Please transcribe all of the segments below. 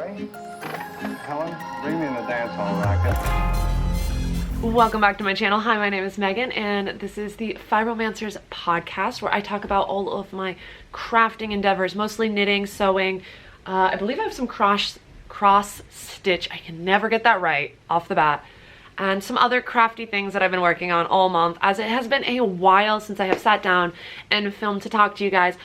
ready? Helen, bring me in the dance hall racket. Welcome back to my channel. Hi, my name is Megan, and this is the Fiberomancer's podcast where I talk about all of my crafting endeavors, mostly knitting, sewing. I believe I have some cross stitch. I can never get that right off the bat. And some other crafty things that I've been working on all month, as it has been a while since I have sat down and filmed to talk to you guys.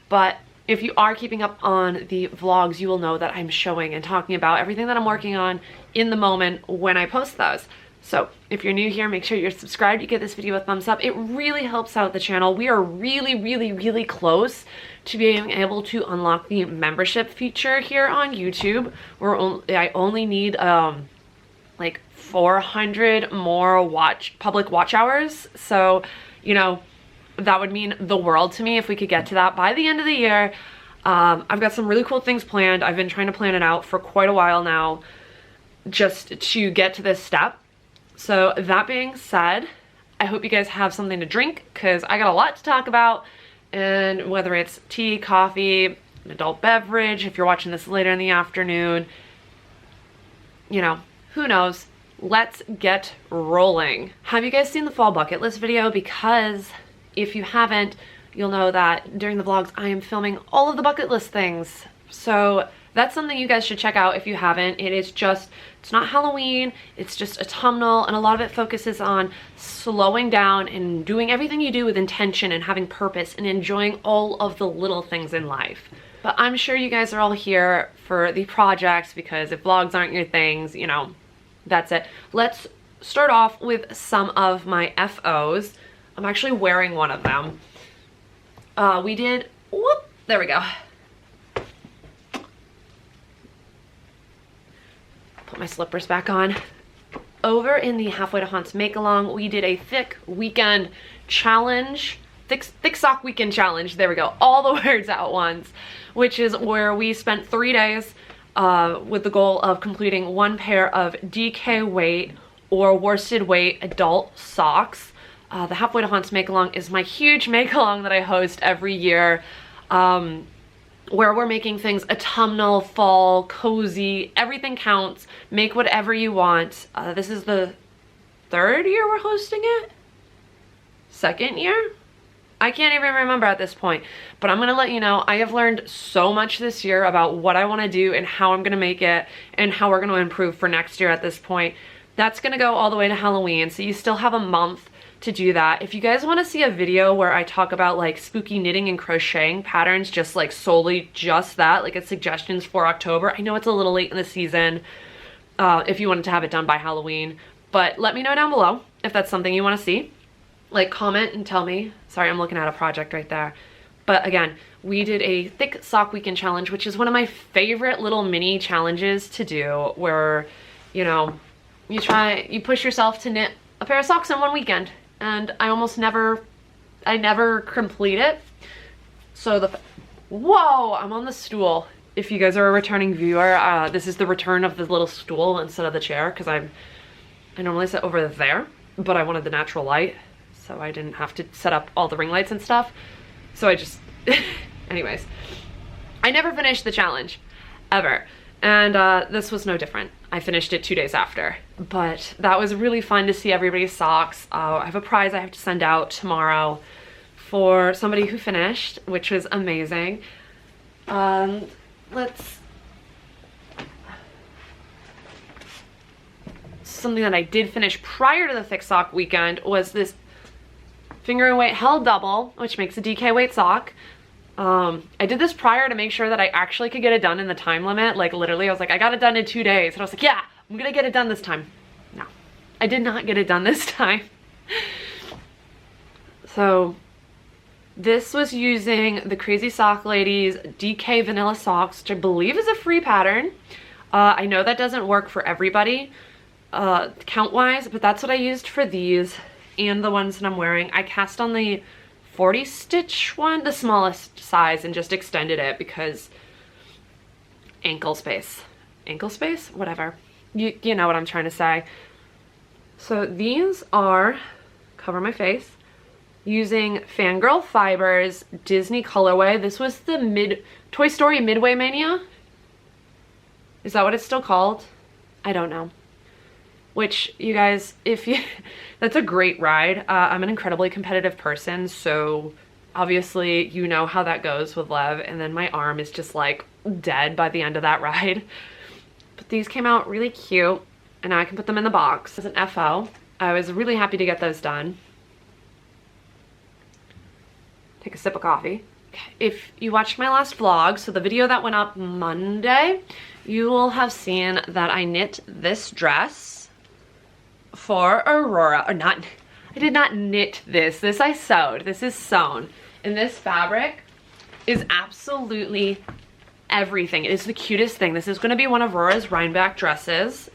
But if you are keeping up on the vlogs, you will know that I'm showing and talking about everything that I'm working on in the moment when I post those. So if you're new here, make sure you're subscribed. You give this video a thumbs up. It really helps out the channel. We are really close to being able to unlock the membership feature here on YouTube. I only need like 400 more public watch hours. So, you know, that would mean the world to me if we could get to that by the end of the year. I've got some really cool things planned. I've been trying to plan it out for quite a while now just to get to this step. So that being said, I hope you guys have something to drink because I got a lot to talk about, and whether it's tea, coffee, an adult beverage, if you're watching this later in the afternoon, you know, who knows? Let's get rolling. Have you guys seen the fall bucket list video? Because if you haven't, you'll know that during the vlogs I am filming all of the bucket list things. So that's something you guys should check out if you haven't. It's not Halloween, it's just autumnal, and a lot of it focuses on slowing down and doing everything you do with intention and having purpose and enjoying all of the little things in life. But I'm sure you guys are all here for the projects, because if vlogs aren't your things, you know, that's it. Let's start off with some of my FOs. I'm actually wearing one of them. There we go. Put my slippers back on. Over in the Halfway to Haunts make-along, we did a thick weekend challenge. Thick sock weekend challenge. There we go. All the words at once. Which is where we spent 3 days with the goal of completing one pair of DK weight or worsted weight adult socks. The Halfway to Haunts make-along is my huge make-along that I host every year, where we're making things autumnal, fall, cozy, everything counts. Make whatever you want. This is the 3rd year we're hosting it? 2nd year? I can't even remember at this point, but I'm gonna let you know I have learned so much this year about what I want to do and how I'm gonna make it and how we're gonna improve for next year at this point. That's gonna go all the way to Halloween, so you still have a month to do that. If you guys want to see a video where I talk about like spooky knitting and crocheting patterns, just like solely just that, like it's suggestions for October. I know it's a little late in the season if you wanted to have it done by Halloween, but let me know down below if that's something you want to see. Like, comment and tell me. Sorry, I'm looking at a project right there. But again, we did a thick sock weekend challenge, which is one of my favorite little mini challenges to do, where, you know, you push yourself to knit a pair of socks in one weekend. And I never complete it. So whoa, I'm on the stool. If you guys are a returning viewer, this is the return of the little stool instead of the chair, because I normally sit over there, but I wanted the natural light, so I didn't have to set up all the ring lights and stuff. So I just, anyways, I never finished the challenge, ever. And this was no different. I finished it 2 days after, but that was really fun to see everybody's socks. I have a prize I have to send out tomorrow for somebody who finished, which was amazing. Something that I did finish prior to the thick sock weekend was this finger and weight held double, which makes a DK weight sock. I did this prior to make sure that I actually could get it done in the time limit. Like literally, I was like, I got it done in 2 days. And I was like, yeah, I'm gonna get it done this time. No, I did not get it done this time. So this was using the Crazy Sock Ladies DK Vanilla Socks, which I believe is a free pattern. I know that doesn't work for everybody count-wise, but that's what I used for these and the ones that I'm wearing. I cast on the 40 stitch one, the smallest size, and just extended it because ankle space, whatever, you know what I'm trying to say. So these are, cover my face, using Fangirl Fibers Disney colorway. This was the Toy Story Midway Mania. Is that what it's still called? I don't know. Which, you guys, if you, that's a great ride. I'm an incredibly competitive person, so obviously you know how that goes with Lev, and then my arm is just like dead by the end of that ride. But these came out really cute, and now I can put them in the box as an FO. I was really happy to get those done. Take a sip of coffee. Okay. If you watched my last vlog, so the video that went up Monday, you will have seen that I knit this dress for Aurora, or not, I did not knit this. This I sewed. This is sewn. And this fabric is absolutely everything. It is the cutest thing. This is going to be one of Aurora's Ryback dresses.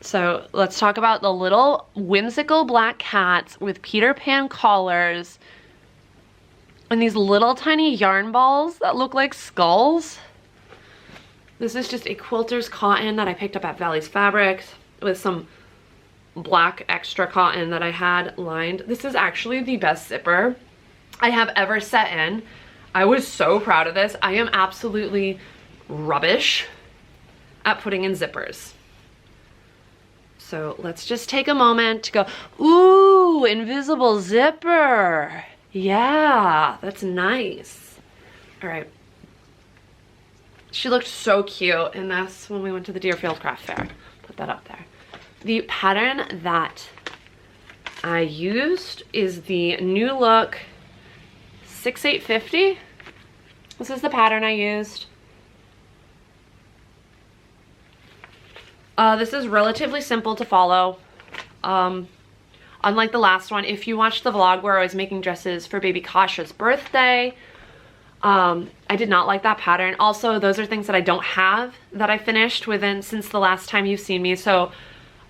So let's talk about the little whimsical black cats with Peter Pan collars and these little tiny yarn balls that look like skulls. This is just a quilter's cotton that I picked up at Valley's Fabrics with some black extra cotton that I had lined. This is actually the best zipper I have ever set in. I was so proud of this. I am absolutely rubbish at putting in zippers. So let's just take a moment to go, ooh, invisible zipper. Yeah, that's nice. All right. She looked so cute, and that's when we went to the Deerfield Craft Fair. Put that up there. The pattern that I used is the New Look 6850. This is the pattern I used. This is relatively simple to follow. Unlike the last one, if you watched the vlog where I was making dresses for baby Kasha's birthday, I did not like that pattern. Also, those are things that I don't have that I finished within since the last time you've seen me. So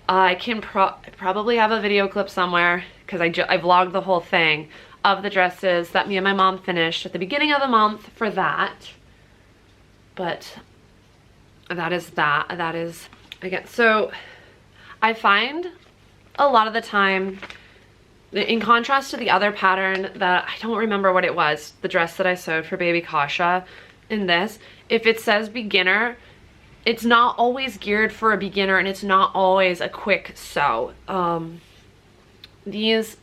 I can probably have a video clip somewhere, because I vlogged the whole thing of the dresses that me and my mom finished at the beginning of the month for that. But that is that. That is, again, so I find a lot of the time, in contrast to the other pattern that I don't remember what it was, the dress that I sewed for baby Kasha, in this, if it says beginner, it's not always geared for a beginner, and it's not always a quick sew. These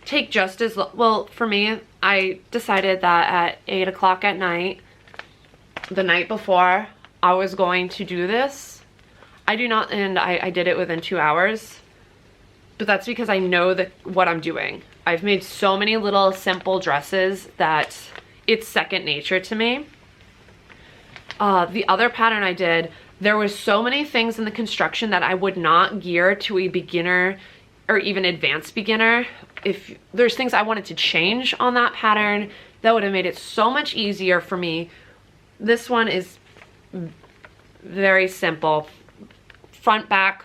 take just as well. For me, I decided that at 8 o'clock at night, the night before, I was going to do this. I do not, and I did it within 2 hours. But that's because I know what I'm doing. I've made so many little simple dresses that it's second nature to me. The other pattern I did, there was so many things in the construction that I would not gear to a beginner or even advanced beginner. If there's things I wanted to change on that pattern, that would have made it so much easier for me. This one is very simple. Front, back,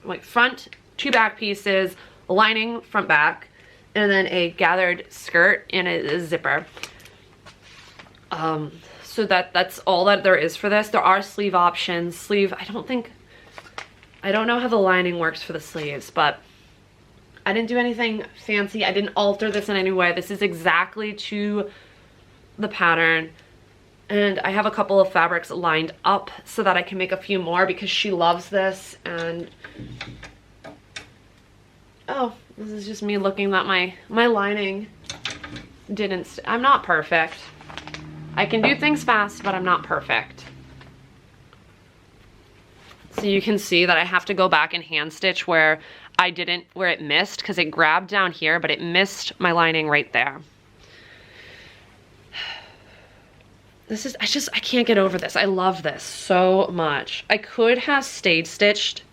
like front, 2 back pieces, lining, front, back, and then a gathered skirt and a zipper. So that's all that there is for this. There are sleeve options. Sleeve, I don't know how the lining works for the sleeves, but I didn't do anything fancy. I didn't alter this in any way. This is exactly to the pattern. And I have a couple of fabrics lined up so that I can make a few more, because she loves this. And oh, this is just me looking that my lining didn't, I'm not perfect. I can do things fast, but I'm not perfect. So you can see that I have to go back and hand stitch where it missed, because it grabbed down here, but it missed my lining right there. This is, I can't get over this. I love this so much. I could have stayed stitched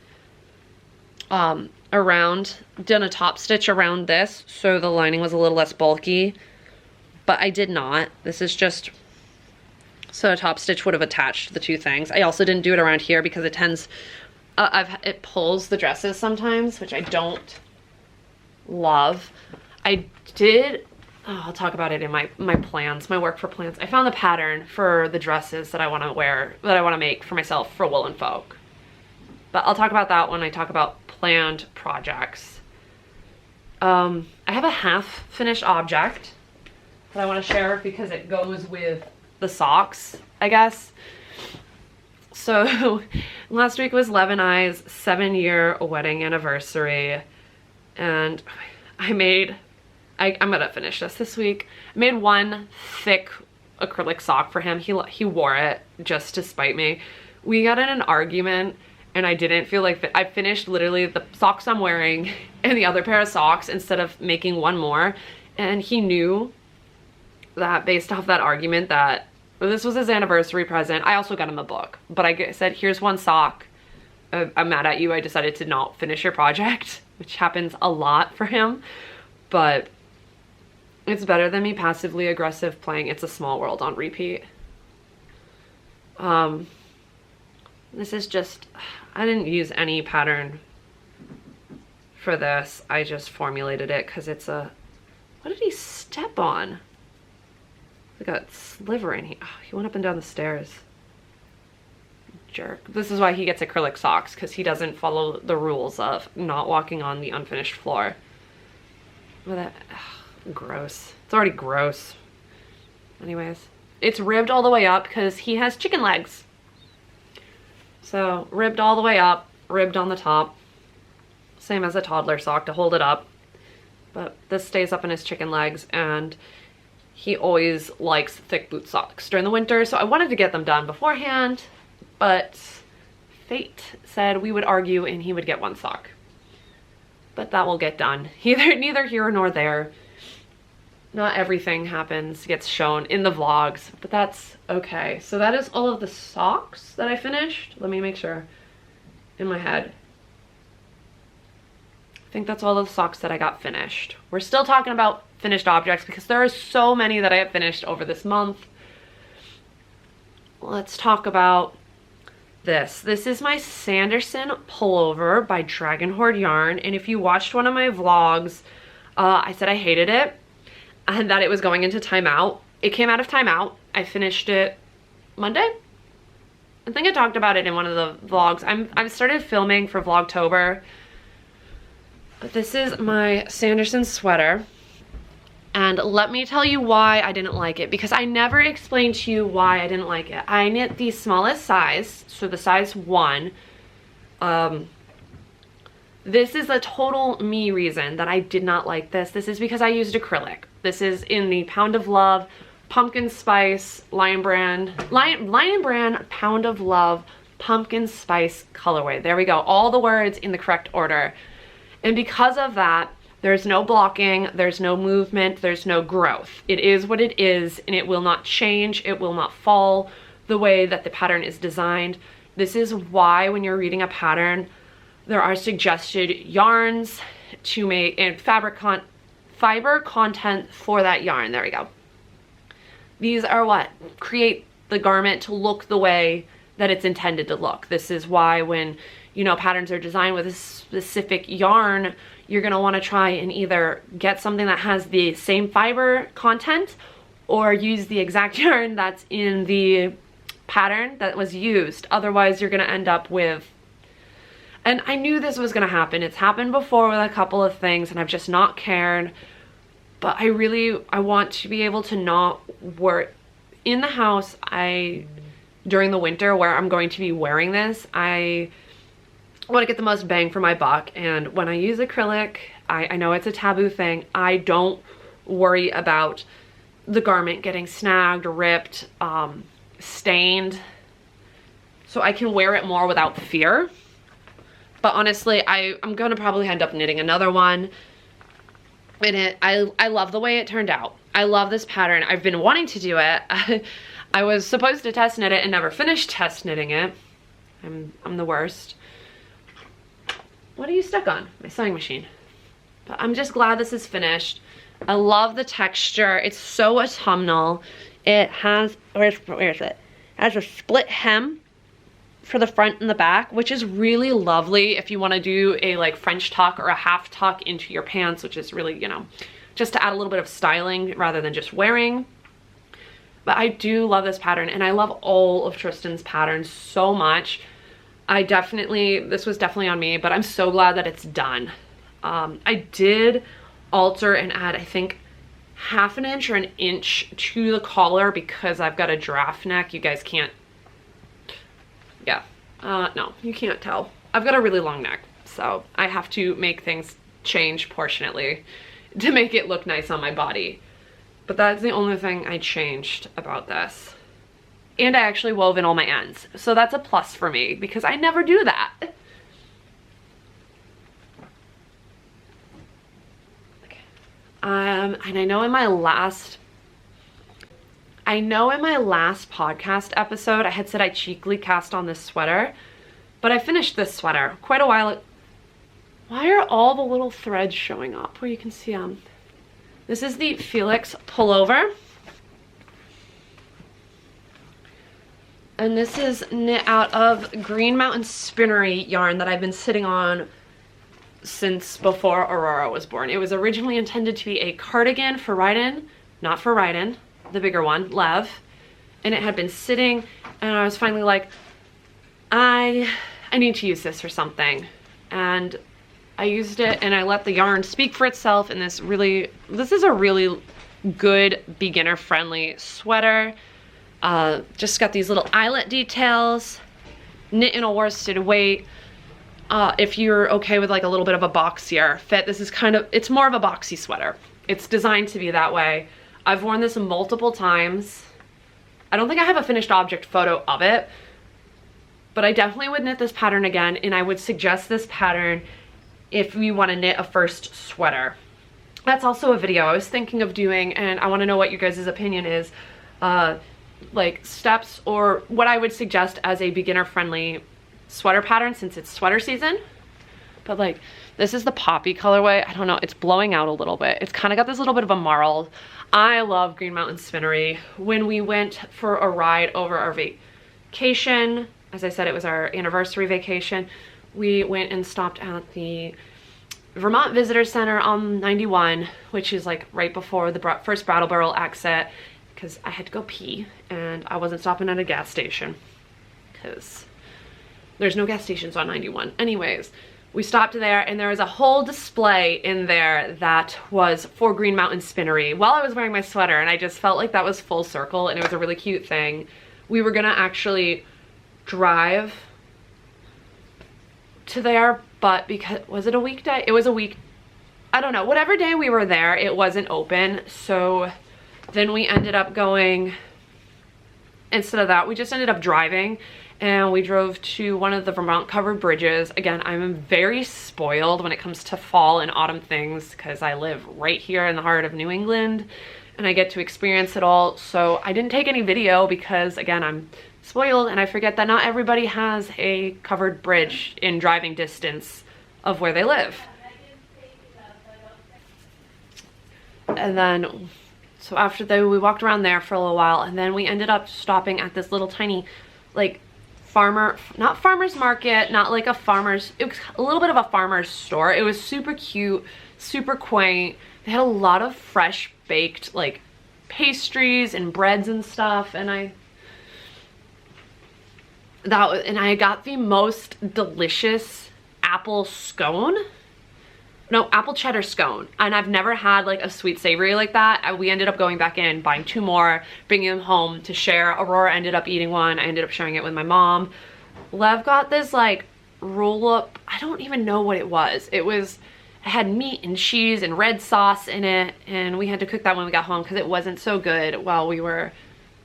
around, done a top stitch around this so the lining was a little less bulky, but I did not. This is just so a top stitch would have attached the two things. I also didn't do it around here because it tends, it pulls the dresses sometimes, which I don't love. I did, I'll talk about it in my plans, my work for plans. I found the pattern for the dresses that I want to wear, that I want to make for myself for Wool and Folk. But I'll talk about that when I talk about planned projects. I have a half finished object that I want to share because it goes with the socks, I guess. So last week was Lev and I's 7-year wedding anniversary, and I'm gonna finish this week. I made one thick acrylic sock for him. He wore it just to spite me. We got in an argument and I didn't feel like I finished literally the socks I'm wearing and the other pair of socks instead of making one more. And he knew that based off that argument that this was his anniversary present. I also got him a book, but I said, here's one sock. I'm mad at you. I decided to not finish your project, which happens a lot for him, but it's better than me passively aggressive playing It's a Small World on repeat. This is just, I didn't use any pattern for this. I just formulated it because it's a, what did he step on? Like a sliver in here. Oh, he went up and down the stairs. Jerk. This is why he gets acrylic socks, because he doesn't follow the rules of not walking on the unfinished floor. Well, that, gross. It's already gross. Anyways, it's ribbed all the way up because he has chicken legs. So ribbed all the way up, ribbed on the top. Same as a toddler sock to hold it up. But this stays up in his chicken legs, and he always likes thick boot socks during the winter. So I wanted to get them done beforehand, but fate said we would argue and he would get one sock. But that will get done. Neither here nor there. Not everything gets shown in the vlogs, but that's okay. So that is all of the socks that I finished. Let me make sure in my head. I think that's all of the socks that I got finished. We're still talking about finished objects because there are so many that I have finished over this month. Let's talk about this. This is my Sanderson pullover by Dragon Horde Yarn, and if you watched one of my vlogs, I said I hated it and that it was going into timeout. It came out of timeout. I finished it Monday. I think I talked about it in one of the vlogs. I've started filming for Vlogtober. But this is my Sanderson sweater. And let me tell you why I didn't like it, because I never explained to you why I didn't like it. I knit the smallest size, so the size 1. This is a total me reason that I did not like this. This is because I used acrylic. This is in the Pound of Love Pumpkin Spice Lion Brand Pound of Love Pumpkin Spice colorway. There we go. All the words in the correct order. And because of that, there's no blocking, there's no movement, there's no growth. It is what it is, and it will not change, it will not fall the way that the pattern is designed. This is why when you're reading a pattern, there are suggested yarns to make and fiber content for that yarn. There we go. These are what create the garment to look the way that it's intended to look. This is why when, you know, patterns are designed with a specific yarn, you're gonna wanna try and either get something that has the same fiber content or use the exact yarn that's in the pattern that was used. Otherwise, you're gonna end up with, and I knew this was gonna happen. It's happened before with a couple of things and I've just not cared. But I want to be able to not work in the house. During the winter where I'm going to be wearing this, I want to get the most bang for my buck. And when I use acrylic, I know it's a taboo thing. I don't worry about the garment getting snagged, ripped, stained. So I can wear it more without fear. But honestly, I'm gonna probably end up knitting another one. And I love the way it turned out. I love this pattern. I've been wanting to do it. I was supposed to test knit it and never finished test knitting it. I'm the worst. What are you stuck on? My sewing machine. But I'm just glad this is finished. I love the texture. It's so autumnal. It has, where is it? It has a split hem for the front and the back, which is really lovely if you want to do a like French tuck or a half tuck into your pants, which is really, you know, just to add a little bit of styling rather than just wearing. But I do love this pattern, and I love all of Tristan's patterns so much. This was definitely on me, but I'm so glad that it's done. I did alter and add, I think, 1/2 inch or 1 inch to the collar because I've got a giraffe neck. You guys can't Yeah. No, you can't tell. I've got a really long neck, so I have to make things change proportionately to make it look nice on my body. But that's the only thing I changed about this. And I actually wove in all my ends. So that's a plus for me because I never do that. And I know in my last podcast episode, I had said I cheekily cast on this sweater, but I finished this sweater quite a while ago. Why are all the little threads showing up where you can see them? This is the Felix pullover. And this is knit out of Green Mountain Spinnery yarn that I've been sitting on since before Aurora was born. It was originally intended to be a cardigan for Ryden, not for Ryden, the bigger one, Lev. And it had been sitting, and I was finally like, I need to use this for something. And I used it, and I let the yarn speak for itself, and this is a really good beginner-friendly sweater. Just got these little eyelet details, knit in a worsted weight. If you're okay with like a little bit of a boxier fit, this is it's more of a boxy sweater. It's designed to be that way. I've worn this multiple times. I don't think I have a finished object photo of it, but I definitely would knit this pattern again, and I would suggest this pattern if you want to knit a first sweater. That's also a video I was thinking of doing, and I want to know what your guys' opinion is. Like steps or what I would suggest as a beginner-friendly sweater pattern since it's sweater season. But like, this is the poppy colorway. I don't know, it's blowing out a little bit. It's kind of got this little bit of a marl. I love Green Mountain Spinnery. When we went for a ride over our vacation, as I said, it was our anniversary vacation, we went and stopped at the Vermont Visitor Center on 91, which is like right before the first Brattleboro exit, because I had to go pee and I wasn't stopping at a gas station because there's no gas stations on 91. Anyways, we stopped there, and there was a whole display in there that was for Green Mountain Spinnery while I was wearing my sweater, and I just felt like that was full circle, and it was a really cute thing. We were gonna actually drive to there, but because, was it a weekday? It was a week, I don't know, whatever day we were there, it wasn't open. So then we ended up going, instead of that, we just ended up driving, and we drove to one of the Vermont covered bridges. Again, I'm very spoiled when it comes to fall and autumn things because I live right here in the heart of New England and I get to experience it all. So I didn't take any video because, again, I'm spoiled and I forget that not everybody has a covered bridge in driving distance of where they live. And then, so after that, we walked around there for a little while, and then we ended up stopping at this little tiny, like, not farmer's market, not like a farmer's, it was a little bit of a farmer's store. It was super cute, super quaint. They had a lot of fresh baked like pastries and breads and stuff, and I got the most delicious apple scone. No, apple cheddar scone. And I've never had like a sweet savory like that. We ended up going back in, buying 2 more, bringing them home to share. Aurora ended up eating one. I ended up sharing it with my mom. Lev got this like roll up, I don't even know what it was. It had meat and cheese and red sauce in it, and we had to cook that when we got home because it wasn't so good while we were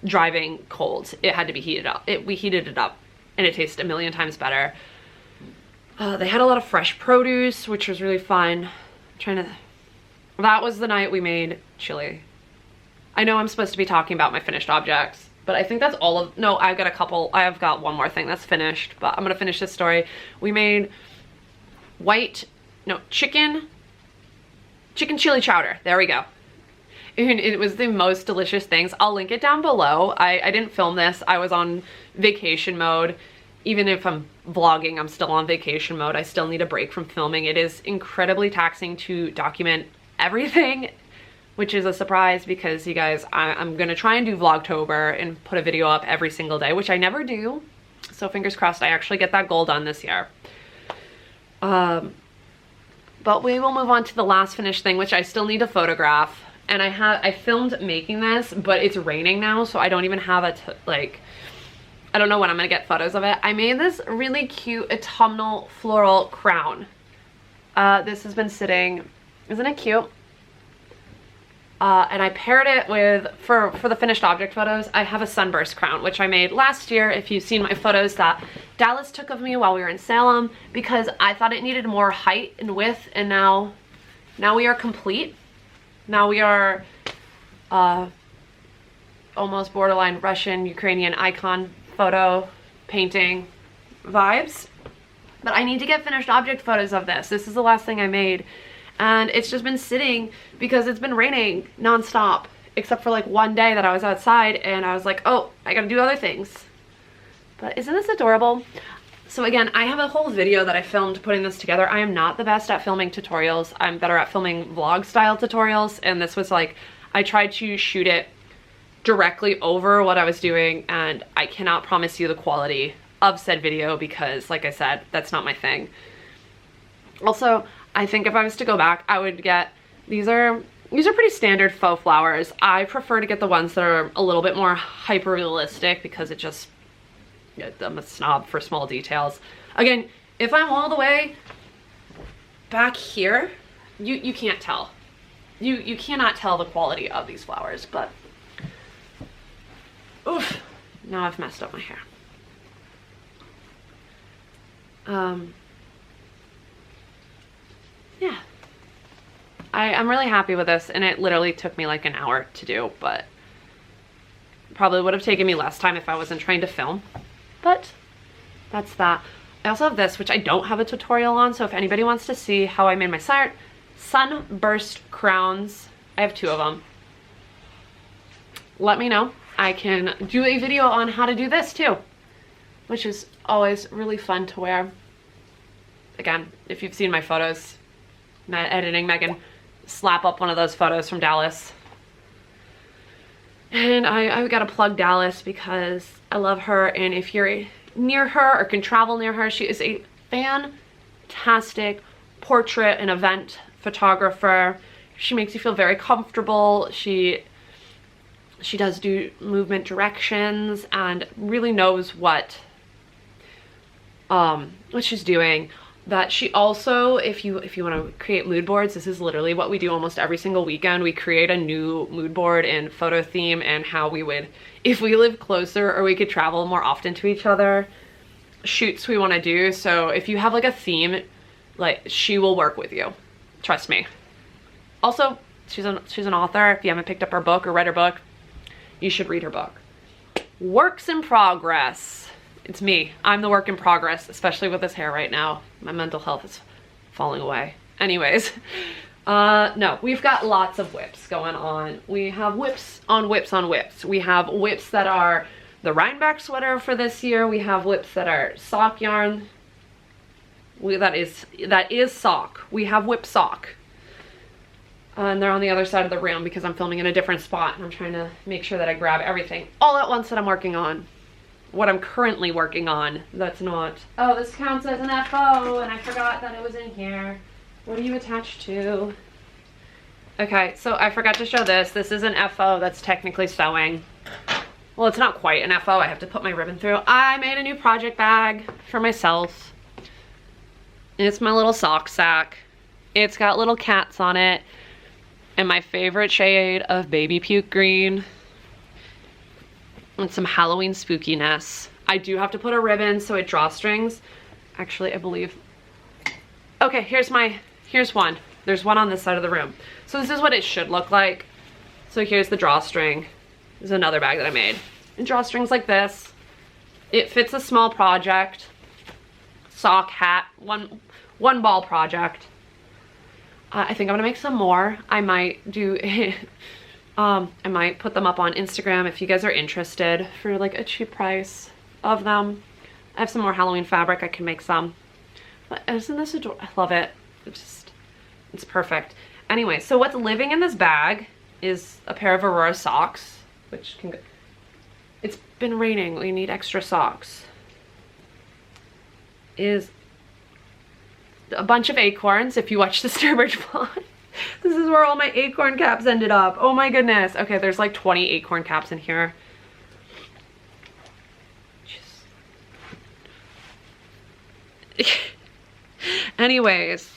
driving cold. It had to be heated up. We heated it up and it tasted a million times better. They had a lot of fresh produce, which was really fun. That was the night we made chili. I know I'm supposed to be talking about my finished objects, but I think that's all of, no, I've got one more thing that's finished, but I'm gonna finish this story. We made chicken chili chowder. There we go. And it was the most delicious things. I'll link it down below. I didn't film this. I was on vacation mode. Even if I'm vlogging, I'm still on vacation mode. I still need a break from filming. It is incredibly taxing to document everything, which is a surprise because, you guys, I'm gonna try and do Vlogtober and put a video up every single day, which I never do. So fingers crossed I actually get that goal done this year. But we will move on to the last finished thing, which I still need to photograph. And I filmed making this, but it's raining now, so I don't even have I don't know when I'm gonna get photos of it. I made this really cute autumnal floral crown. This has been sitting, isn't it cute? And I paired it with, for the finished object photos, I have a sunburst crown, which I made last year, if you've seen my photos that Dallas took of me while we were in Salem, because I thought it needed more height and width, and now we are complete. Now we are almost borderline Russian, Ukrainian icon photo painting vibes. But I need to get finished object photos of this. This is the last thing I made. And it's just been sitting because it's been raining nonstop, except for like one day that I was outside and I was like, oh, I gotta do other things. But isn't this adorable? So again, I have a whole video that I filmed putting this together. I am not the best at filming tutorials. I'm better at filming vlog style tutorials. And this was like, I tried to shoot it directly over what I was doing, and I cannot promise you the quality of said video because, like I said, that's not my thing. Also, I think if I was to go back, I would get, these are pretty standard faux flowers. I prefer to get the ones that are a little bit more hyper realistic because it just, I'm a snob for small details. Again, if I'm all the way back here, you can't tell. You cannot tell the quality of these flowers, but oof, now I've messed up my hair. Yeah, I'm really happy with this, and it literally took me like an hour to do, but probably would have taken me less time if I wasn't trying to film, but that's that. I also have this, which I don't have a tutorial on, so if anybody wants to see how I made my sunburst crowns, I have 2 of them. Let me know. I can do a video on how to do this too, which is always really fun to wear. Again, if you've seen my photos, editing Megan slap up one of those photos from Dallas. And I gotta plug Dallas because I love her, and if you're near her or can travel near her, she is a fantastic portrait and event photographer. She makes you feel very comfortable. She does do movement directions and really knows what she's doing. That she also, if you want to create mood boards, this is literally what we do almost every single weekend. We create a new mood board and photo theme and how we would, if we live closer or we could travel more often to each other, shoots we want to do. So if you have like a theme, like she will work with you. Trust me. Also, she's an author. If you haven't picked up her book or read her book, you should read her book. Works in progress. It's me. I'm the work in progress, especially with this hair right now. My mental health is falling away. Anyways, no, we've got lots of whips going on. We have whips on whips on whips. We have whips that are the Ryback sweater for this year. We have whips that are sock yarn. That is sock. We have whip sock. And they're on the other side of the room because I'm filming in a different spot and I'm trying to make sure that I grab everything all at once that I'm working on. What I'm currently working on, that's not. Oh, this counts as an FO and I forgot that it was in here. What are you attached to? Okay, so I forgot to show this. This is an FO that's technically sewing. Well, it's not quite an FO. I have to put my ribbon through. I made a new project bag for myself. It's my little sock sack. It's got little cats on it. And my favorite shade of baby puke green. And some Halloween spookiness. I do have to put a ribbon so it drawstrings. Actually, I believe. Okay, here's one. There's one on this side of the room. So this is what it should look like. So here's the drawstring. There's another bag that I made. And drawstrings like this. It fits a small project. Sock, hat, one ball project. I think I'm gonna make some more. I might do I might put them up on Instagram if you guys are interested for like a cheap price of them. I have some more Halloween fabric. I can make some. But isn't this adorable? I love it. It's perfect. Anyway, so what's living in this bag is a pair of Aurora socks, which can go. It's been raining. We need extra socks. Is a bunch of acorns, if you watch the Sturbridge vlog. This is where all my acorn caps ended up. Oh my goodness. Okay, there's like 20 acorn caps in here. Just Anyways,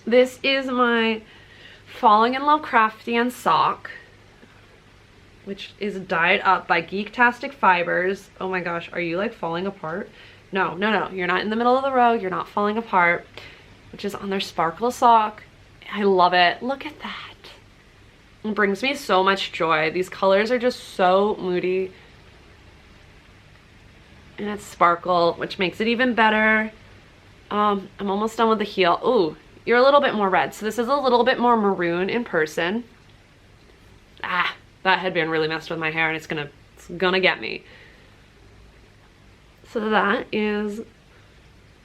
this is my Falling in Love Craftian sock, which is dyed up by Geektastic Fibers. Oh my gosh, are you like falling apart? No, no, no, you're not in the middle of the road. You're not falling apart, which is on their sparkle sock. I love it. Look at that. It brings me so much joy. These colors are just so moody. And it's sparkle, which makes it even better. I'm almost done with the heel. Ooh, you're a little bit more red. So this is a little bit more maroon in person. Ah, that headband really messed with my hair and it's gonna get me. So that is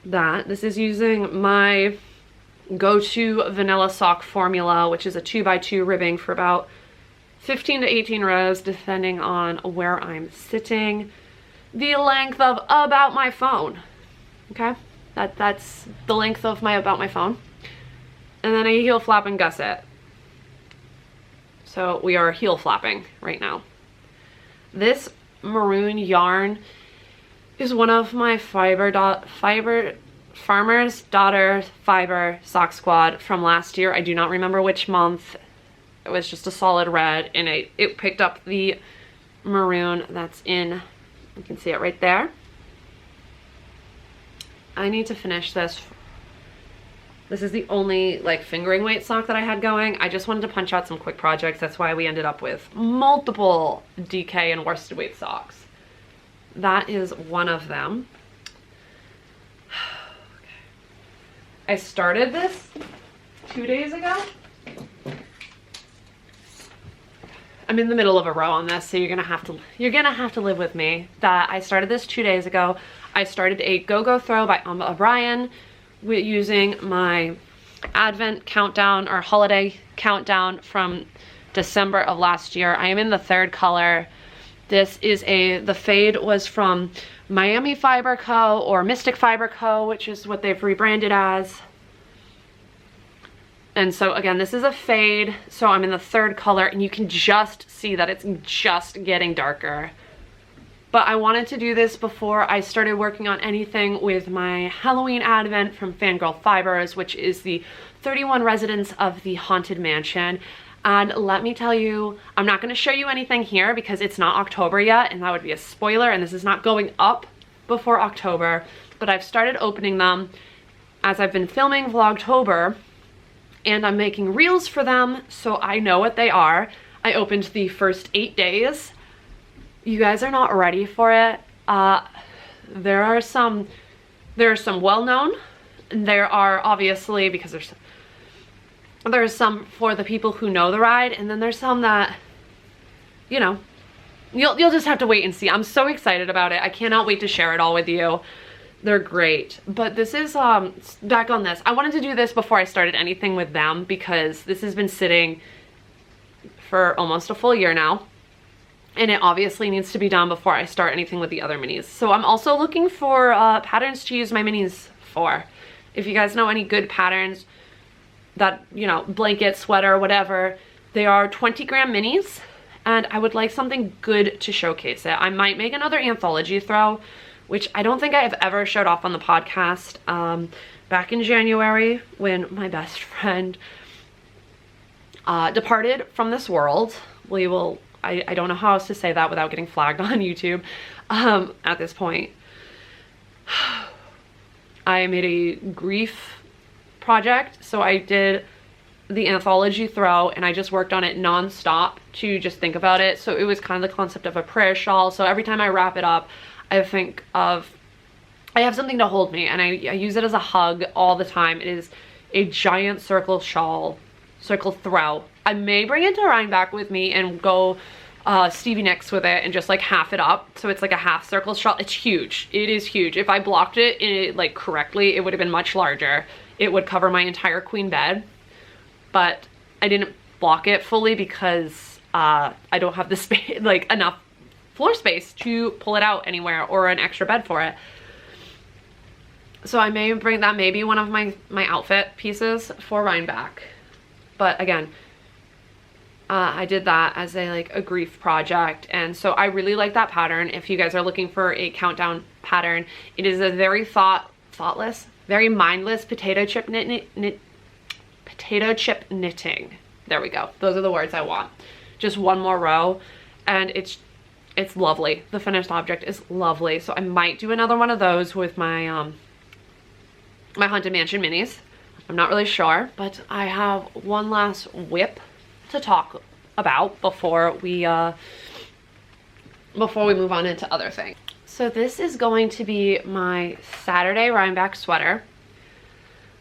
that. This is using my go-to vanilla sock formula, which is a 2x2 ribbing for about 15 to 18 rows, depending on where I'm sitting. The length of about my phone. Okay, that's the length of my about my phone. And then a heel flap and gusset. So we are heel flapping right now. This maroon yarn is one of my Farmer's Daughter Fiber Sock Squad from last year. I do not remember which month. It was just a solid red, and it picked up the maroon that's in, you can see it right there. I need to finish this. This is the only like fingering weight sock that I had going. I just wanted to punch out some quick projects. That's why we ended up with multiple DK and worsted weight socks. That is one of them. I started this 2 days ago. I'm in the middle of a row on this, so you're gonna have to live with me. That I started this 2 days ago. I started a Go-Go Throw by O'Brien using my Advent countdown or holiday countdown from December of last year. I am in the third color. This is the fade was from Miami Fiber Co. or Mystic Fiber Co., which is what they've rebranded as. And so again, this is a fade, so I'm in the third color, and you can just see that it's just getting darker. But I wanted to do this before I started working on anything with my Halloween Advent from Fangirl Fibers, which is the 31 residents of the Haunted Mansion. And let me tell you, I'm not going to show you anything here because it's not October yet, and that would be a spoiler, and this is not going up before October. But I've started opening them as I've been filming Vlogtober, and I'm making reels for them, so I know what they are. I opened the first 8 days. You guys are not ready for it. There are some well-known. There are obviously, because there's some for the people who know the ride, and then there's some that, you know, you'll just have to wait and see. I'm so excited about it. I cannot wait to share it all with you. They're great. But this is back on this. I wanted to do this before I started anything with them because this has been sitting for almost a full year now. And it obviously needs to be done before I start anything with the other minis. So I'm also looking for patterns to use my minis for. If you guys know any good patterns that, you know, blanket, sweater, whatever, they are 20-gram minis, and I would like something good to showcase it. I might make another anthology throw, which I don't think I have ever showed off on the podcast. Back in January, when my best friend departed from this world, I don't know how else to say that without getting flagged on YouTube at this point. I made a grief project, so I did the anthology throw, and I just worked on it non-stop to just think about it. So it was kind of the concept of a prayer shawl. So every time I wrap it up, I think of, I have something to hold me, and I use it as a hug all the time. It is a giant circle shawl, circle throw. I may bring it to Ryback with me and go Stevie Nicks with it and just like half it up. So it's like a half circle shawl. It's huge. It is huge. If I blocked it like correctly, it would have been much larger. It would cover my entire queen bed, but I didn't block it fully because I don't have the space, like enough floor space to pull it out anywhere or an extra bed for it. So I may bring that, maybe one of my outfit pieces for Ryback. But again, I did that as a grief project, and so I really like that pattern. If you guys are looking for a countdown pattern, it is a very thoughtless, very mindless potato chip knitting. There we go. Those are the words I want. Just one more row, and it's lovely. The finished object is lovely. So I might do another one of those with my my Haunted Mansion minis. I'm not really sure, but I have one last whip to talk about before we move on into other things. So this is going to be my Saturday Ryback sweater.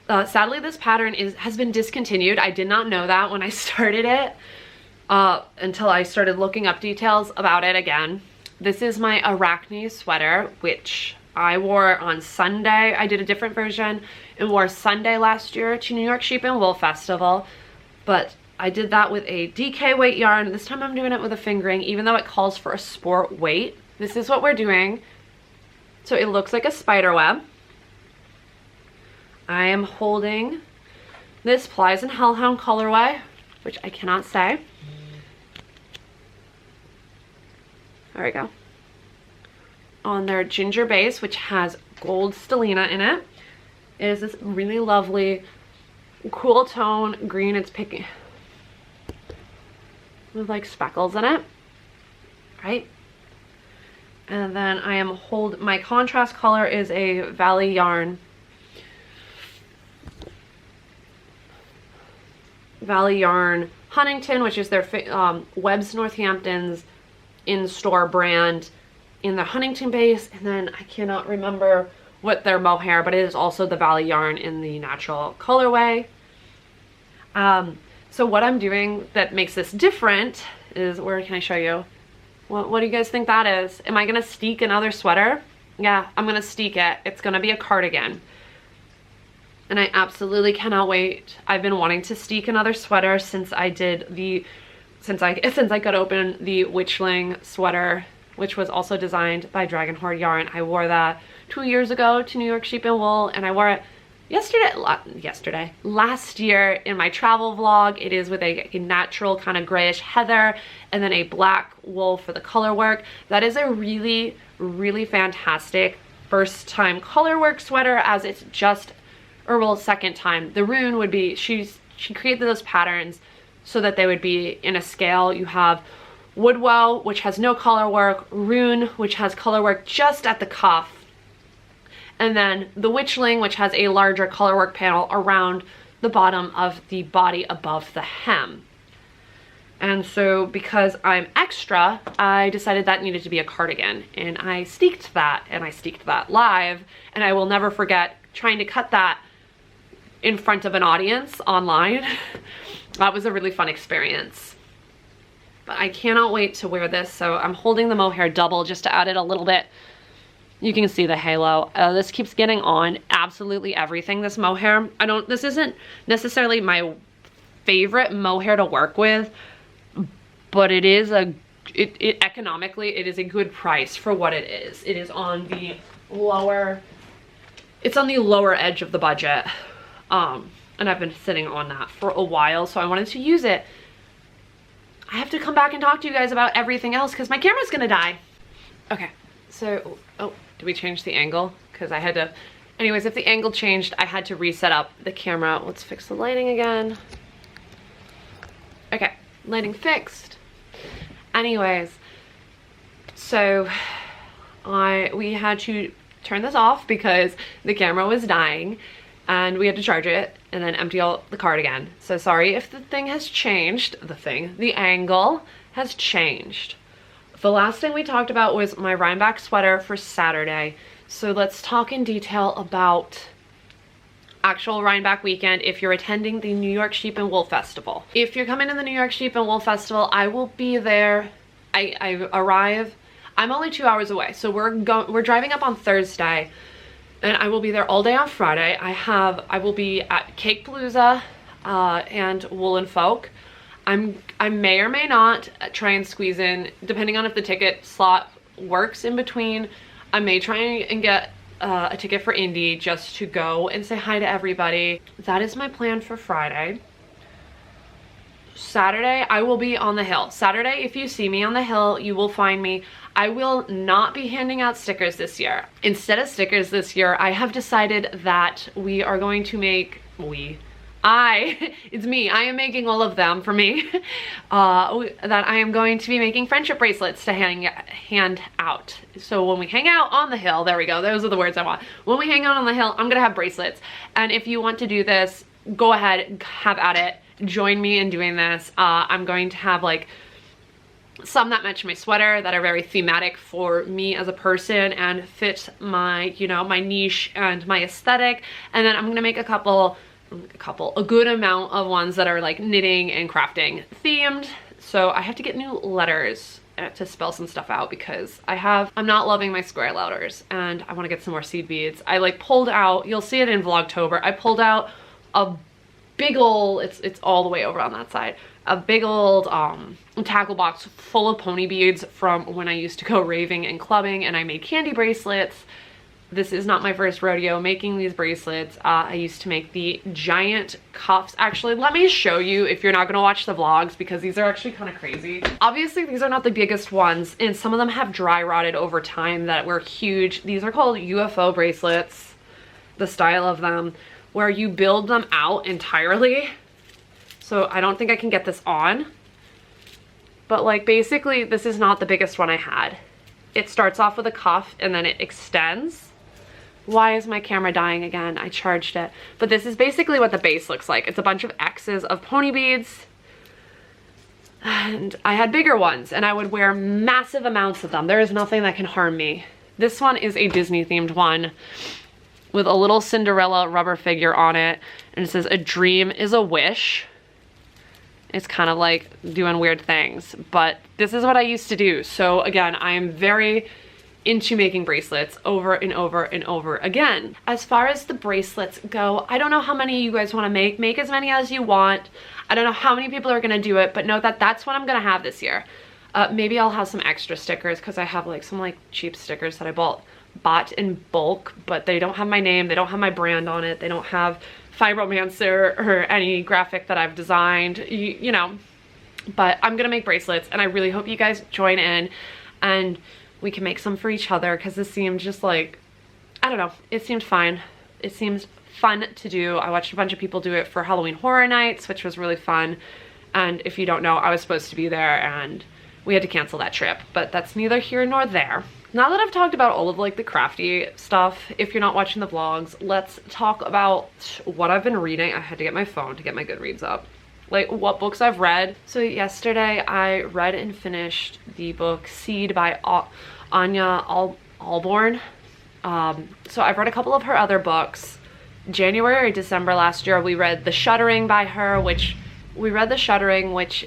Sadly, this pattern has been discontinued. I did not know that when I started it until I started looking up details about it again. This is my Arachne sweater, which I wore on Sunday. I did a different version and wore Sunday last year to New York Sheep and Wool Festival, but I did that with a DK weight yarn. This time I'm doing it with a fingering, even though it calls for a sport weight. This is what we're doing. So it looks like a spider web. I am holding this Plies and Hellhound colorway, which I cannot say. There we go. On their ginger base, which has gold stellina in it. It is this really lovely, cool tone green. It's picking with like speckles in it, right? And then I am my contrast color is a Valley Yarn Huntington, which is their Webb's Northampton's in-store brand in the Huntington base. And then I cannot remember what their mohair, but it is also the Valley yarn in the natural colorway. So what I'm doing that makes this different is, where can I show you? What do you guys think that is? Am I gonna steek another sweater? Yeah, I'm gonna steek it. It's gonna be a cardigan. And I absolutely cannot wait. I've been wanting to steek another sweater since I cut open the Witchling sweater, which was also designed by Dragon Horde Yarn. I wore that 2 years ago to New York Sheep and Wool, and I wore it last year in my travel vlog. It is with a natural kind of grayish heather and then a black wool for the color work. That is a really, really fantastic first time color work sweater, as it's just, or well, second time. The rune would be, she created those patterns so that they would be in a scale. You have Woodwell, which has no color work, Rune, which has color work just at the cuff, and then the Witchling, which has a larger color work panel around the bottom of the body above the hem. And so because I'm extra, I decided that needed to be a cardigan, and I steeked that, and I steeked that live, and I will never forget trying to cut that in front of an audience online. That was a really fun experience. But I cannot wait to wear this. So I'm holding the mohair double just to add it a little bit. You can see the halo. This keeps getting on absolutely everything, this mohair. This isn't necessarily my favorite mohair to work with, but it is economically, it is a good price for what it is. It is on the lower edge of the budget. And I've been sitting on that for a while, so I wanted to use it. I have to come back and talk to you guys about everything else because my camera's gonna die. Okay, so, oh, did we change the angle? Because I had to, anyways, if the angle changed, I had to reset up the camera. Let's fix the lighting again. Okay, lighting fixed. Anyways, so we had to turn this off because the camera was dying, and we had to charge it and then empty out the cardigan. So sorry if the thing has changed, the angle has changed. The last thing we talked about was my Ryback sweater for Saturday. So let's talk in detail about actual Ryback weekend if you're attending the New York Sheep and Wool Festival. If you're coming to the New York Sheep and Wool Festival, I will be there. I arrive, I'm only 2 hours away. So we're driving up on Thursday, and I will be there all day on Friday. I will be at Cake Palooza and Woolen Folk. I may or may not try and squeeze in, depending on if the ticket slot works in between. I may try and get a ticket for Indy just to go and say hi to everybody. That is my plan for Friday. Saturday, I will be on the hill. Saturday, if you see me on the hill, you will find me. I will not be handing out stickers this year. Instead of stickers this year, I have decided that we are going to make, it's me, I am making all of them for me, that I am going to be making friendship bracelets to hand out. So when we hang out on the hill, there we go, those are the words I want. When we hang out on the hill, I'm gonna have bracelets. And if you want to do this, go ahead, have at it. Join me in doing this. I'm going to have like some that match my sweater, that are very thematic for me as a person and fit my, you know, my niche and my aesthetic. And then I'm gonna make a good amount of ones that are like knitting and crafting themed. So I have to get new letters to spell some stuff out because I'm not loving my square letters and I want to get some more seed beads. I like pulled out, you'll see it in Vlogtober, I pulled out a big old, it's all the way over on that side, a big old tackle box full of pony beads from when I used to go raving and clubbing, and I made candy bracelets. This is not my first rodeo making these bracelets. I used to make the giant cuffs. Actually, let me show you if you're not gonna watch the vlogs, because these are actually kind of crazy. Obviously, these are not the biggest ones, and some of them have dry rotted over time that were huge. These are called UFO bracelets, the style of them, where you build them out entirely. So I don't think I can get this on, but like basically this is not the biggest one I had. It starts off with a cuff and then it extends. Why is my camera dying again? I charged it. But this is basically what the base looks like. It's a bunch of X's of pony beads. And I had bigger ones and I would wear massive amounts of them. There is nothing that can harm me. This one is a Disney themed one with a little Cinderella rubber figure on it, and it says a dream is a wish. It's kind of like doing weird things, but this is what I used to do. So again, I am very into making bracelets over and over and over again. As far as the bracelets go, I don't know how many you guys want to make as many as you want. I don't know how many people are going to do it, but know that that's what I'm going to have this year. Maybe I'll have some extra stickers because I have like some like cheap stickers that I bought in bulk, but they don't have my name, they don't have my brand on it, they don't have Fiberomancer or any graphic that I've designed, you know. But I'm gonna make bracelets and I really hope you guys join in and we can make some for each other, because this seemed just like, I don't know, it seemed fine. It seems fun to do. I watched a bunch of people do it for Halloween Horror Nights, which was really fun. And if you don't know, I was supposed to be there and we had to cancel that trip, but that's neither here nor there. Now that I've talked about all of like the crafty stuff, if you're not watching the vlogs, let's talk about what I've been reading. I had to get my phone to get my Goodreads up. Like what books I've read. So yesterday I read and finished the book Seed by Anya Alborn. So I've read a couple of her other books. January or December last year we read The Shuddering by her, which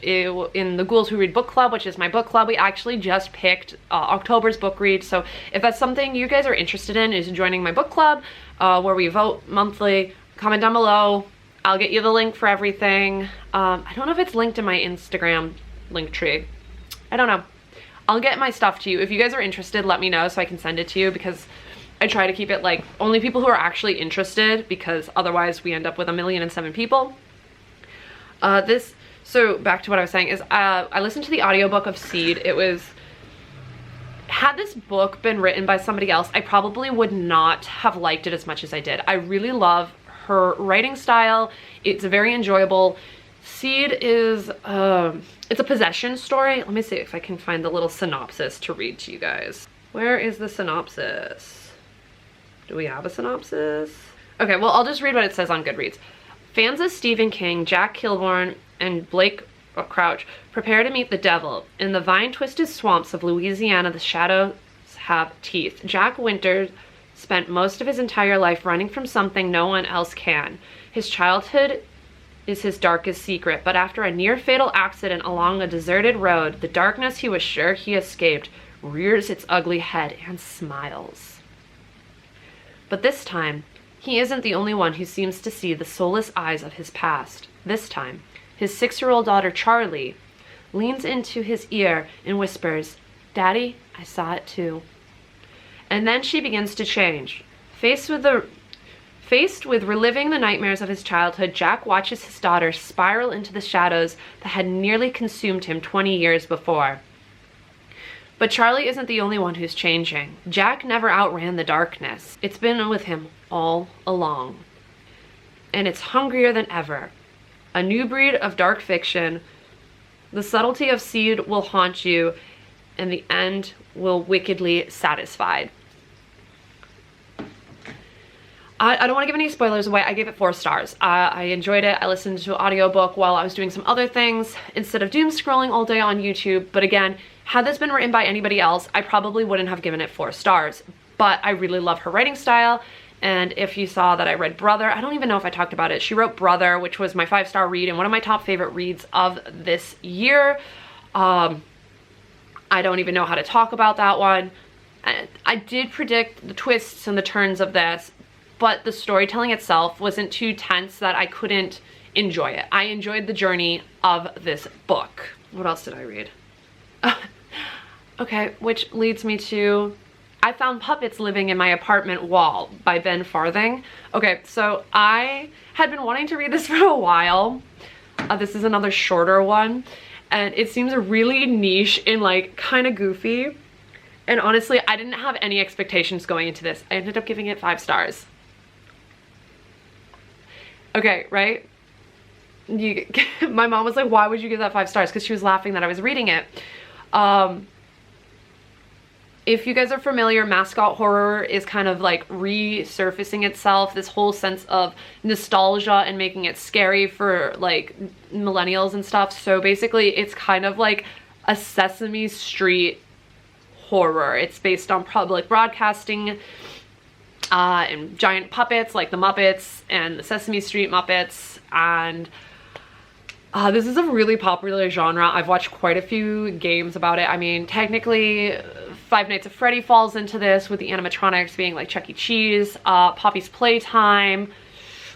is in the Ghouls Who Read book club, which is my book club. We actually just picked October's book read. So if that's something you guys are interested in, is joining my book club, where we vote monthly, comment down below. I'll get you the link for everything. I don't know if it's linked in my Instagram link tree. I don't know. I'll get my stuff to you. If you guys are interested, let me know so I can send it to you, because I try to keep it like only people who are actually interested, because otherwise we end up with 1,000,007 people. So back to what I was saying is, I listened to the audiobook of Seed. Had this book been written by somebody else, I probably would not have liked it as much as I did. I really love her writing style. It's very enjoyable. Seed is, it's a possession story. Let me see if I can find the little synopsis to read to you guys. Where is the synopsis? Do we have a synopsis? Okay, well, I'll just read what it says on Goodreads. Fans of Stephen King, Jack Kilborn, and Blake Crouch prepare to meet the devil. In the vine-twisted swamps of Louisiana, the shadows have teeth. Jack Winters spent most of his entire life running from something no one else can. His childhood is his darkest secret, but after a near-fatal accident along a deserted road, the darkness he was sure he escaped rears its ugly head and smiles. But this time, he isn't the only one who seems to see the soulless eyes of his past. This time, his 6-year-old daughter, Charlie, leans into his ear and whispers, "Daddy, I saw it too." And then she begins to change. Faced with Faced with reliving the nightmares of his childhood, Jack watches his daughter spiral into the shadows that had nearly consumed him 20 years before. But Charlie isn't the only one who's changing. Jack never outran the darkness. It's been with him all along. And it's hungrier than ever. A new breed of dark fiction. The subtlety of seed will haunt you, and the end will wickedly satisfied. I don't want to give any spoilers away. I gave it 4 stars. I enjoyed it. I listened to an audiobook while I was doing some other things instead of doom scrolling all day on YouTube. But again, had this been written by anybody else, I probably wouldn't have given it 4 stars. But I really love her writing style. And if you saw that I read Brother, I don't even know if I talked about it. She wrote Brother, which was my 5-star read and one of my top favorite reads of this year. I don't even know how to talk about that one. I did predict the twists and the turns of this, but the storytelling itself wasn't too tense that I couldn't enjoy it. I enjoyed the journey of this book. What else did I read? Okay, which leads me to I Found Puppets Living in My Apartment Wall by Ben Farthing. Okay, so I had been wanting to read this for a while. This is another shorter one, and it seems really niche and like kind of goofy. And honestly, I didn't have any expectations going into this. I ended up giving it 5 stars. Okay, right? My mom was like, why would you give that 5 stars? Because she was laughing that I was reading it. If you guys are familiar, mascot horror is kind of like resurfacing itself, this whole sense of nostalgia and making it scary for like millennials and stuff. So basically it's kind of like a Sesame Street horror. It's based on public broadcasting and giant puppets like the Muppets and the Sesame Street Muppets. And this is a really popular genre. I've watched quite a few games about it. I mean, technically Five Nights at Freddy falls into this with the animatronics being like Chuck E. Cheese, Poppy's Playtime,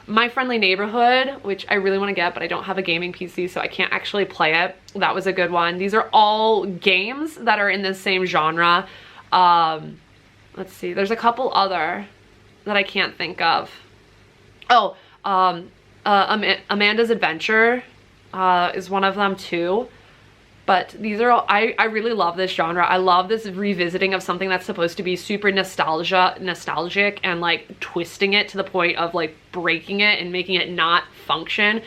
My Friendly Neighborhood, which I really want to get, but I don't have a gaming PC, so I can't actually play it. That was a good one. These are all games that are in the same genre. Let's see, there's a couple other that I can't think of. Oh, Amanda's Adventure is one of them too. But these are all, I really love this genre. I love this revisiting of something that's supposed to be super nostalgic and like twisting it to the point of like breaking it and making it not function.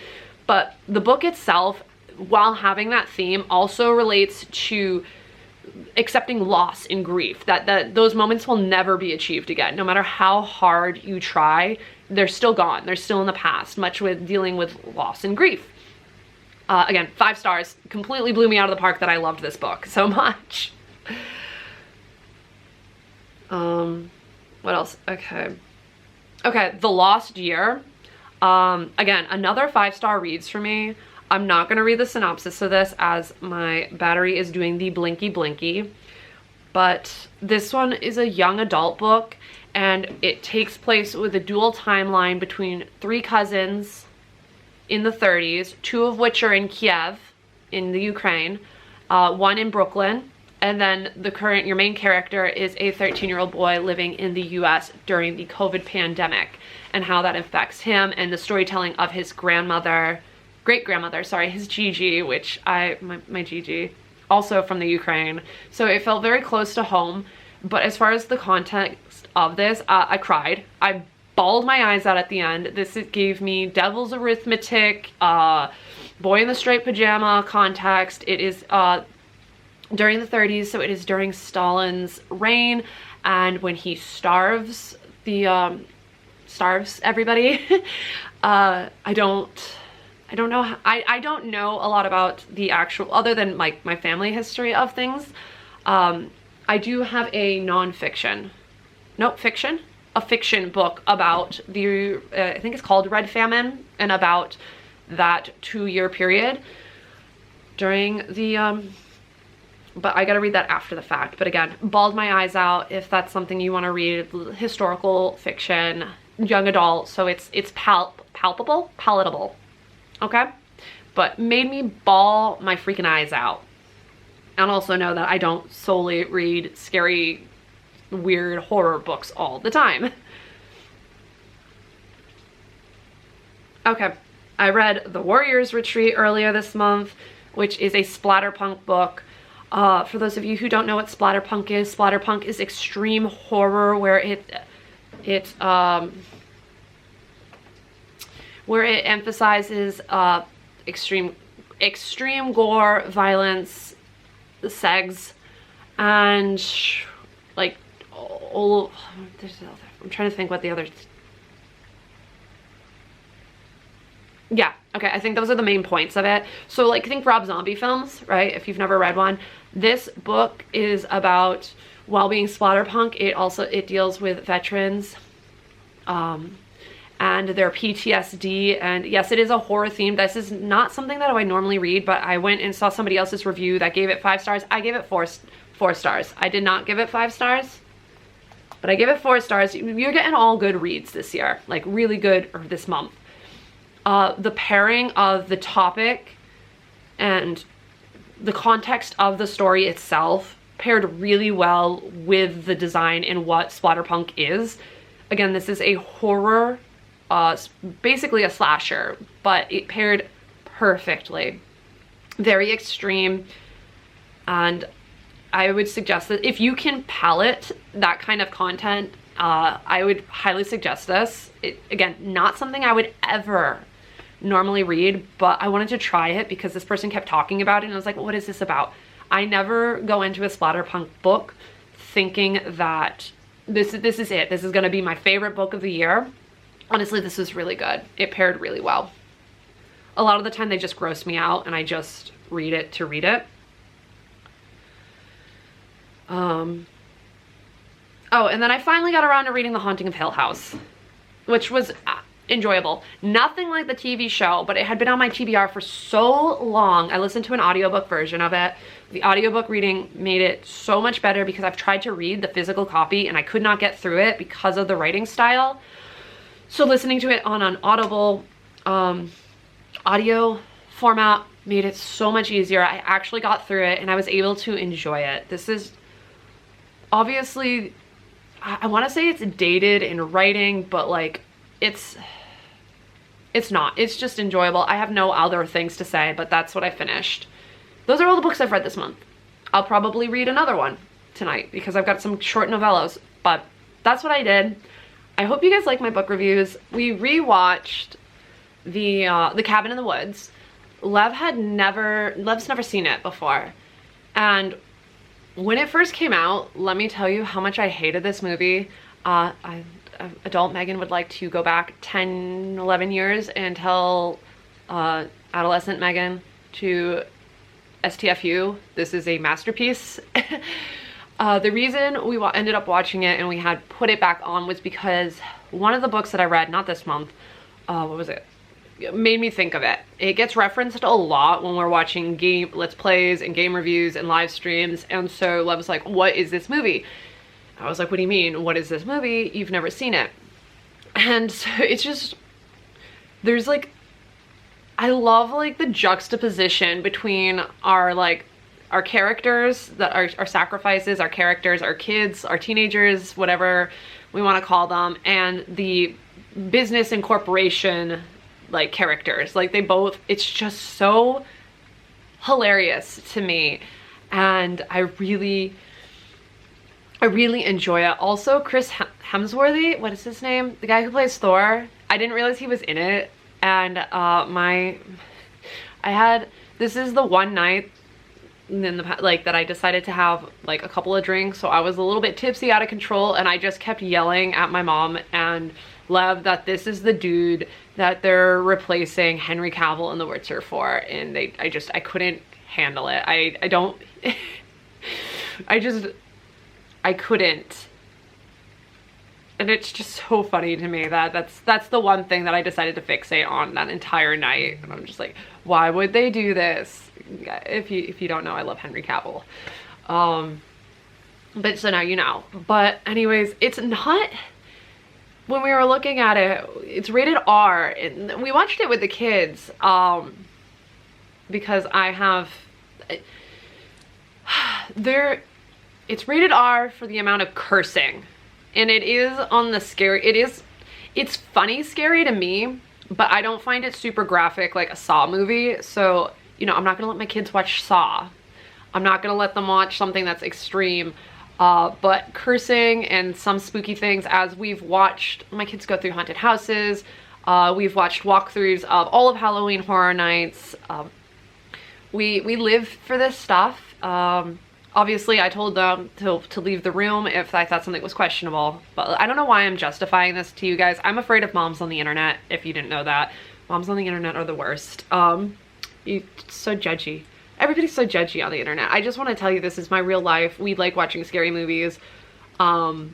But the book itself, while having that theme, also relates to accepting loss and grief, that those moments will never be achieved again. No matter how hard you try, they're still gone. They're still in the past, much with dealing with loss and grief. Again, 5 stars. Completely blew me out of the park that I loved this book so much. What else? Okay, The Lost Year. Again, another 5-star reads for me. I'm not going to read the synopsis of this as my battery is doing the blinky blinky. But this one is a young adult book, and it takes place with a dual timeline between 3 cousins in the 30s, 2 of which are in Kiev in the Ukraine, 1 in Brooklyn, and then your main character is a 13-year-old boy living in the US during the COVID pandemic, and how that affects him, and the storytelling of his great-grandmother, sorry, his Gigi, which my Gigi, also from the Ukraine. So it felt very close to home. But as far as the context of this, I cried. I bawled my eyes out at the end. This gave me Devil's Arithmetic, Boy in the Striped Pajama context. It is during the 30s, so it is during Stalin's reign, and when he starves everybody. I don't know. I don't know a lot about the actual, other than like my family history of things. I do have a fiction book about the, I think it's called Red Famine, and about that 2-year period during the, but I gotta read that after the fact. But again, bawled my eyes out. If that's something you want to read, historical fiction, young adult, so it's palatable, okay? But made me bawl my freaking eyes out. And also know that I don't solely read scary, weird horror books all the time. Okay, I read The Warrior's Retreat earlier this month, which is a splatterpunk book. For those of you who don't know what splatterpunk is extreme horror where it emphasizes extreme gore, violence, sex, and like all. I'm trying to think what the other. Yeah, okay, I think those are the main points of it. So like think Rob Zombie films, right? If you've never read one. This book is about, while being splatterpunk, it deals with veterans and their PTSD. And yes, it is a horror theme. This is not something that I would normally read, but I went and saw somebody else's review that gave it 5 stars. I gave it 4 stars. I did not give it 5 stars, but I give it 4 stars. You're getting all good reads this year, like really good, or this month. The pairing of the topic and the context of the story itself paired really well with the design and what splatterpunk is. Again, this is a horror, basically a slasher, but it paired perfectly. Very extreme, and I would suggest that if you can palate that kind of content, I would highly suggest this. Again, not something I would ever normally read, but I wanted to try it because this person kept talking about it and I was like, what is this about? I never go into a splatterpunk book thinking that this is it. This is going to be my favorite book of the year. Honestly, this was really good. It paired really well. A lot of the time they just gross me out and I just read it to read it. Oh, and then I finally got around to reading The Haunting of Hill House, which was enjoyable. Nothing like the TV show, but it had been on my TBR for so long. I listened to an audiobook version of it. The audiobook reading made it so much better because I've tried to read the physical copy and I could not get through it because of the writing style. So listening to it on an Audible audio format made it so much easier. I actually got through it and I was able to enjoy it. This is obviously, I want to say it's dated in writing, but like it's not. It's just enjoyable. I have no other things to say, but that's what I finished. Those are all the books I've read this month. I'll probably read another one tonight because I've got some short novellas, but that's what I did. I hope you guys like my book reviews. We rewatched the Cabin in the Woods. Lev's never seen it before. And when it first came out, let me tell you how much I hated this movie. Adult Megan would like to go back 10, 11 years and tell adolescent Megan to STFU. This is a masterpiece. The reason we ended up watching it and we had put it back on was because one of the books that I read, not this month, what was it? It made me think of it. It gets referenced a lot when we're watching Let's Plays and game reviews and live streams, and so Lev was like, what is this movie? I was like, what do you mean? What is this movie? You've never seen it. And so it's just, there's like, I love like the juxtaposition between our characters, that our sacrifices, our characters, our kids, our teenagers, whatever we want to call them, and the business and corporation like characters. Like they both, it's just so hilarious to me. And I really enjoy it. Also, Chris Hemsworthy, what is his name? The guy who plays Thor. I didn't realize he was in it. And this is the one night in that I decided to have like a couple of drinks. So I was a little bit tipsy, out of control, and I just kept yelling at my mom and Lev that this is the dude that they're replacing Henry Cavill in The Witcher for. And I couldn't handle it. I couldn't. And it's just so funny to me that that's the one thing that I decided to fixate on that entire night. And I'm just like, why would they do this? If you don't know, I love Henry Cavill. But so now you know. But anyways, it's not, when we were looking at it, it's rated R. And we watched it with the kids because it's rated R for the amount of cursing. And it is on the scary, it's funny scary to me, but I don't find it super graphic like a Saw movie. So, you know, I'm not gonna let my kids watch Saw. I'm not gonna let them watch something that's extreme. But cursing and some spooky things, as we've watched my kids go through haunted houses, we've watched walkthroughs of all of Halloween Horror Nights. We live for this stuff. Obviously, I told them to leave the room if I thought something was questionable, but I don't know why I'm justifying this to you guys. I'm afraid of moms on the internet, if you didn't know that. Moms on the internet are the worst. So judgy. Everybody's so judgy on the internet. I just want to tell you, this is my real life. We like watching scary movies. I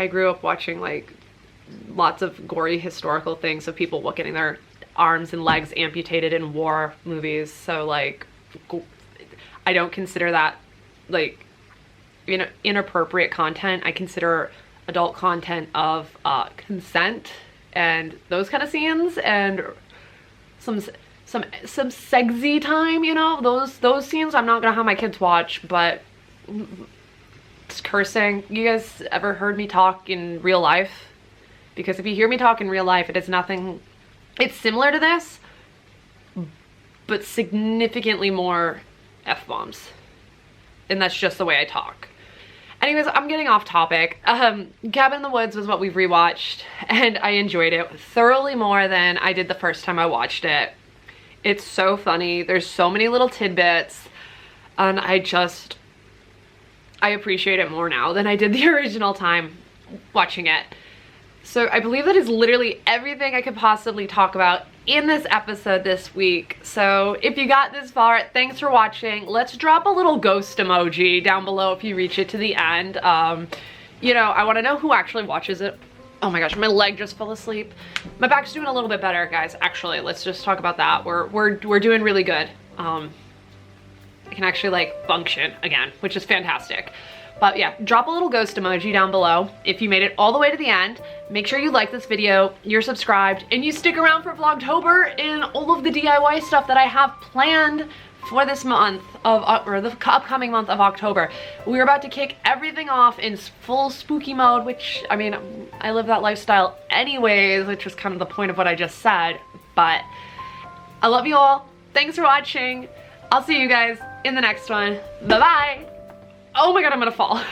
grew up watching like lots of gory historical things of people getting their arms and legs amputated in war movies. So like, I don't consider that like, you know, inappropriate content. I consider adult content of consent and those kind of scenes, and some sexy time, you know, those scenes I'm not gonna have my kids watch. But it's cursing. You guys ever heard me talk in real life? Because if you hear me talk in real life, it is nothing, it's similar to this, but significantly more F-bombs. And that's just the way I talk. Anyways, I'm getting off topic. Cabin in the Woods was what we've rewatched, and I enjoyed it thoroughly more than I did the first time I watched it. It's so funny. There's so many little tidbits, and I appreciate it more now than I did the original time watching it. So I believe that is literally everything I could possibly talk about in this episode this week. So if you got this far, thanks for watching. Let's drop a little ghost emoji down below if you reach it to the end. You know, I want to know who actually watches it. Oh my gosh, my leg just fell asleep. My back's doing a little bit better, guys. Actually, let's just talk about that. We're doing really good. I can actually like function again, which is fantastic. But yeah, drop a little ghost emoji down below if you made it all the way to the end. Make sure you like this video, you're subscribed, and you stick around for Vlogtober and all of the DIY stuff that I have planned for this month of, or the upcoming month of October. We're about to kick everything off in full spooky mode, which, I mean, I live that lifestyle anyways, which was kind of the point of what I just said. But I love you all. Thanks for watching. I'll see you guys in the next one. Bye-bye. Oh my god, I'm gonna fall.